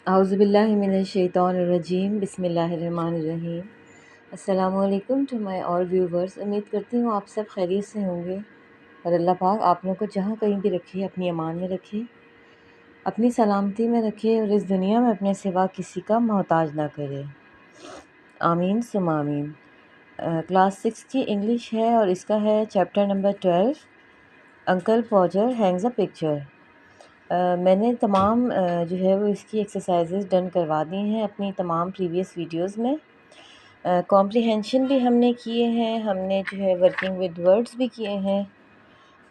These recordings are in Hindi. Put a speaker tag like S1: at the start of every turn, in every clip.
S1: औज़ुबिल्लाहिमिनश्शैतानिर्रजीम बिस्मिल्लाहिर्रहमानिर्रहीम। अस्सलामुअलैकुम टू माय ऑल व्यूवर्स। उम्मीद करती हूँ आप सब खैरियत से होंगे और अल्लाह पाक आप लोगों को जहाँ कहीं भी रखे अपनी अमान में रखे, अपनी सलामती में रखे और इस दुनिया में अपने सिवा किसी का मोहताज ना करे। आमीन सुम्मा आमीन। क्लास 6 की इंग्लिश है और इसका है chapter number 12, uncle पॉजर Hanks a picture. मैंने तमाम जो है वो इसकी एक्सरसाइजेज डन करवा दी हैं अपनी तमाम प्रीवियस वीडियोस में। कॉम्प्रिहेंशन भी हमने किए हैं, हमने जो है वर्किंग विद वर्ड्स भी किए हैं,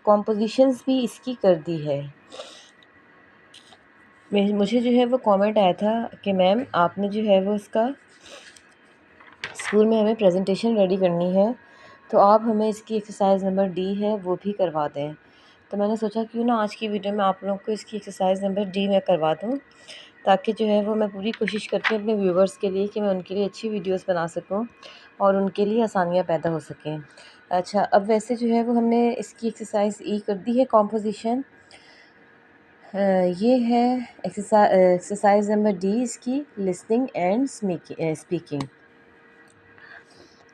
S1: कॉम्पोजिशंस भी इसकी कर दी है। मुझे जो है वो कमेंट आया था कि मैम आपने जो है वो इसका स्कूल में हमें प्रेजेंटेशन रेडी करनी है, तो आप हमें इसकी एक्सरसाइज नंबर डी है वो भी करवा दें। तो मैंने सोचा क्यों ना आज की वीडियो में आप लोगों को इसकी एक्सरसाइज नंबर डी मैं करवा दूँ, ताकि जो है वो मैं पूरी कोशिश करती हूँ अपने व्यूवर्स के लिए कि मैं उनके लिए अच्छी वीडियोस बना सकूँ और उनके लिए आसानियाँ पैदा हो सकें। अच्छा, अब वैसे जो है वो हमने इसकी एक्सरसाइज ई कर दी है कॉम्पोजिशन। ये है एक्सरसाइज नंबर डी इसकी, लिसनिंग एंड स्पीकिंग।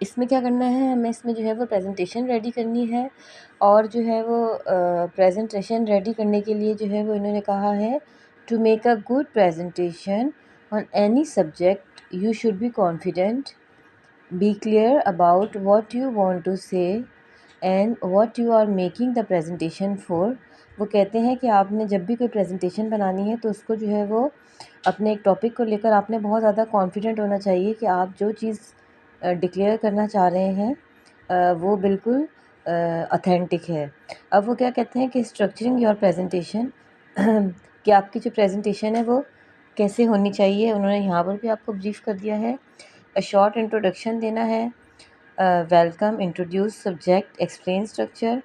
S1: इसमें क्या करना है, हमें इसमें जो है वो प्रेजेंटेशन रेडी करनी है और जो है वो प्रेजेंटेशन रेडी करने के लिए जो है वो इन्होंने कहा है to make a good presentation on any subject you should be confident, be clear about what you want to say and what you are making the presentation for. वो कहते हैं कि आपने जब भी कोई प्रेजेंटेशन बनानी है तो उसको जो है वो अपने एक टॉपिक को लेकर आपने बहुत ज़्यादा कॉन्फिडेंट होना चाहिए कि आप जो चीज़ डिक्लेयर करना चाह रहे हैं वो बिल्कुल ऑथेंटिक है। अब वो क्या कहते हैं कि स्ट्रक्चरिंग योर प्रेजेंटेशन कि आपकी जो प्रेजेंटेशन है वो कैसे होनी चाहिए, उन्होंने यहाँ पर भी आपको ब्रीफ कर दिया है। अ शॉर्ट इंट्रोडक्शन देना है, welcome, introduce subject, explain structure,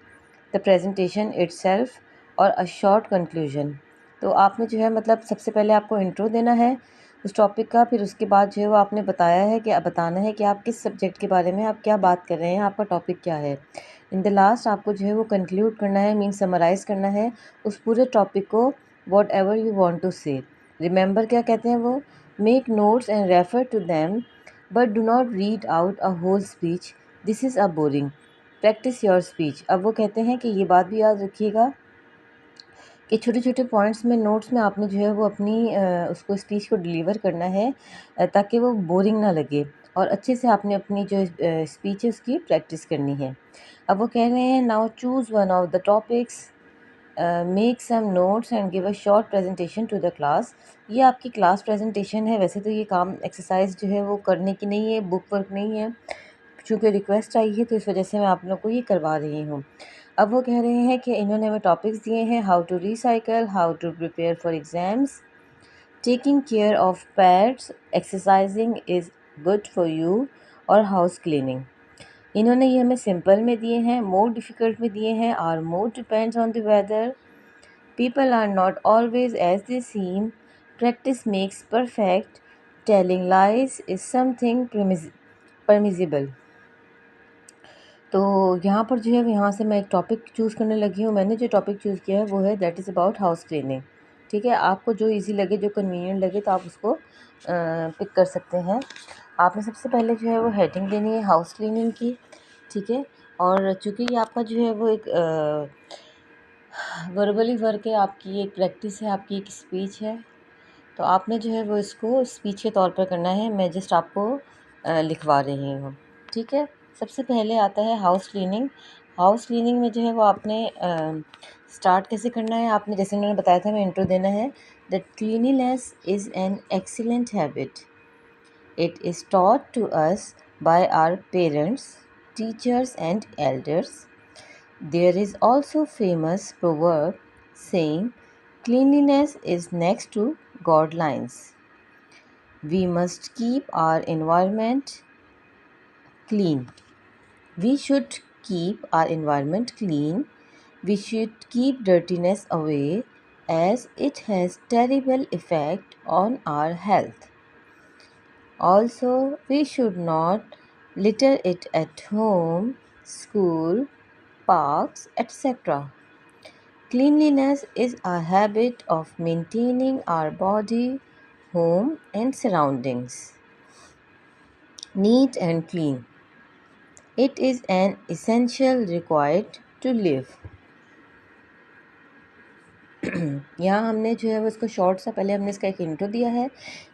S1: the presentation itself और अ शॉर्ट कंक्लूजन। तो आपने जो है मतलब सबसे पहले आपको इंट्रो देना है उस टॉपिक का, फिर उसके बाद जो है वो आपने बताया है कि बताना है कि आप किस सब्जेक्ट के बारे में आप क्या बात कर रहे हैं, आपका टॉपिक क्या है। इन द लास्ट आपको जो है वो कंक्लूड करना है, मीन समराइज़ करना है उस पूरे टॉपिक को, whatever you want to say. Remember क्या कहते हैं वो, make notes and refer to them but do not read out a whole speech, this is a boring, practice your speech. अब वो कहते हैं कि ये बात भी याद रखिएगा कि छोटे छोटे पॉइंट्स में, नोट्स में आपने जो है वो अपनी उसको स्पीच को डिलीवर करना है ताकि वो बोरिंग ना लगे और अच्छे से आपने अपनी जो स्पीच है उसकी प्रैक्टिस करनी है। अब वो कह रहे हैं now choose one of the topics, make some notes and give a short presentation to the class. ये आपकी क्लास प्रेजेंटेशन है, वैसे तो ये काम एक्सरसाइज जो है वो करने की नहीं है, बुक वर्क नहीं है, चूँकि रिक्वेस्ट आई है तो इस वजह से मैं आप लोग को ये करवा रही हूँ। अब वो कह रहे हैं कि इन्होंने हमें टॉपिक्स दिए हैं, how to recycle, how to prepare for exams, taking care of pets, exercising is good for you और हाउस क्लीनिंग। इन्होंने ये हमें सिंपल में दिए हैं, मोर डिफ़िकल्ट में दिए हैं, are more depends on the weather, people are not always as they seem, practice makes perfect, telling lies is something permissible. तो यहाँ पर जो है यहाँ से मैं एक टॉपिक चूज़ करने लगी हूँ। मैंने जो टॉपिक चूज़ किया है वो है that is about house cleaning. ठीक है, आपको जो इजी लगे, जो कन्वीनियंट लगे तो आप उसको पिक कर सकते हैं। आपने सबसे पहले जो है वो हेडिंग देनी है हाउस क्लीनिंग की। ठीक है, और चूँकि ये आपका जो है वो एक वर्बली वर्क है, आपकी एक प्रैक्टिस है, आपकी एक स्पीच है, तो आपने जो है वो इसको स्पीच के तौर पर करना है। मैं जस्ट आपको लिखवा रही हूँ। ठीक है, सबसे पहले आता है हाउस क्लीनिंग। हाउस क्लीनिंग में जो है वो आपने स्टार्ट कैसे करना है, आपने जैसे उन्होंने बताया था, मैं इंट्रो देना है that cleanliness is an excellent habit, it is taught to us by our parents, teachers and elders. There is also famous proverb saying cleanliness is next to godliness. We must keep our environment clean. We should keep our environment clean. We should keep dirtiness away as it has terrible effect on our health. Also, we should not litter it at home, school, parks, etc. Cleanliness is a habit of maintaining our body, home and surroundings. Neat and clean. It is an essential required to live. यहाँ हमने जो है वो इसको शॉर्ट सा पहले हमने इसका एक इंट्रो दिया है,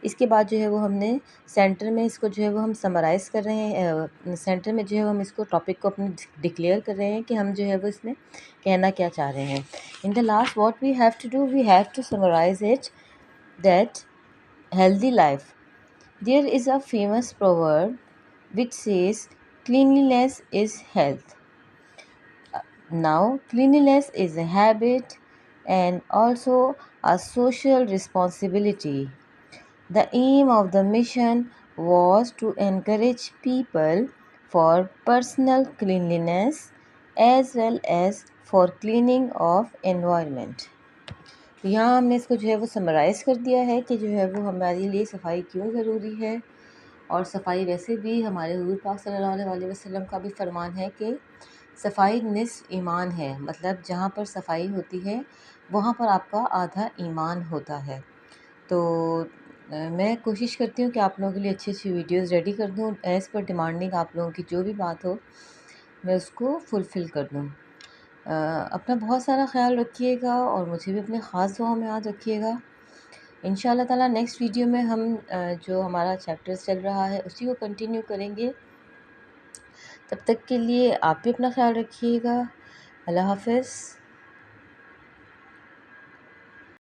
S1: इसके बाद जो है वो हमने सेंटर में इसको जो है वो हम समराइज़ कर रहे हैं, सेंटर में जो है वो हम इसको टॉपिक को अपने डिक्लेयर कर रहे हैं कि हम जो है वो इसमें कहना क्या चाह रहे हैं. In the last what we have to do, we have to summarise it that healthy life. There is a famous proverb which says cleanliness is health. Now, cleanliness is a habit and also a social responsibility. The aim of the mission was to encourage people for personal cleanliness as well as for cleaning of environment. यहाँ हमने इसको जो है वो समराइज़ कर दिया है कि जो है वो हमारे लिए सफाई क्यों ज़रूरी है, और सफाई वैसे भी हमारे हुज़ूर पाक सल्लल्लाहु अलैहि वसल्लम का भी फरमान है कि सफाई निस्फ़ ईमान है, मतलब जहाँ पर सफाई होती है वहाँ पर आपका आधा ईमान होता है. तो मैं कोशिश करती हूँ कि आप लोगों के लिए अच्छी अच्छी वीडियोज़ रेडी कर दूँ, एज़ पर डिमांडिंग आप लोगों की जो भी बात हो मैं उसको फुलफ़िल कर दूँ. अपना बहुत सारा ख्याल रखिएगा और मुझे भी अपने ख़ास दुआओं में याद रखिएगा. इंशाअल्लाह ताला नेक्स्ट वीडियो में हम जो हमारा चैप्टर्स चल रहा है उसी को कंटिन्यू करेंगे. तब तक के लिए आप भी अपना ख्याल रखिएगा. अल्लाह हाफ़िज़.